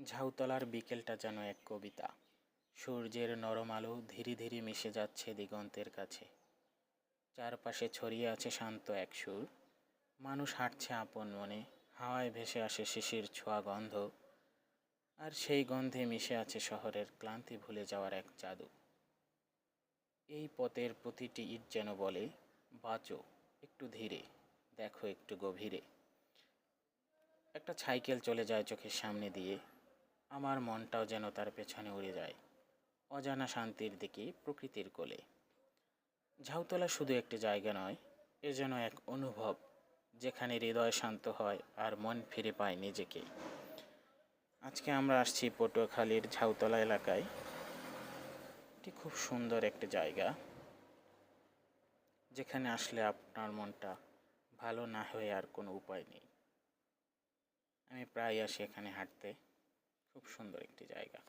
ঝাউতলার বিকেলটা যেন এক কবিতা। সূর্যের নরম আলো ধীরে ধীরে মিশে যাচ্ছে দিগন্তের কাছে। চারপাশে ছড়িয়ে আছে শান্ত এক সুর। মানুষ হাঁটছে আপন মনে, হাওয়ায় ভেসে আসে শিশির ছোঁয়া গন্ধ। আর সেই গন্ধে মিশে আছে শহরের ক্লান্তি ভুলে যাওয়ার এক জাদু। এই পথের প্রতিটি ইট যেন বলে, বাঁচো একটু ধীরে, দেখো একটু গভীরে। একটা সাইকেল চলে যায় চোখের সামনে দিয়ে, আমার মনটাও যেন তার পেছনে উড়ে যায় অজানা শান্তির দিকে, প্রকৃতির কোলে। ঝাউতলা শুধু একটি জায়গা নয়, এ যেন এক অনুভব, যেখানে হৃদয় শান্ত হয় আর মন ফিরে পায় নিজেকে। আজকে আমরা আসছি পটুয়াখালীর ঝাউতলা এলাকায়। এটি খুব সুন্দর একটি জায়গা, যেখানে আসলে আপনার মনটা ভালো না হয়ে আর কোনো উপায় নেই। আমি প্রায় আসি এখানে হাঁটতে। খুব সুন্দর একটি জায়গা।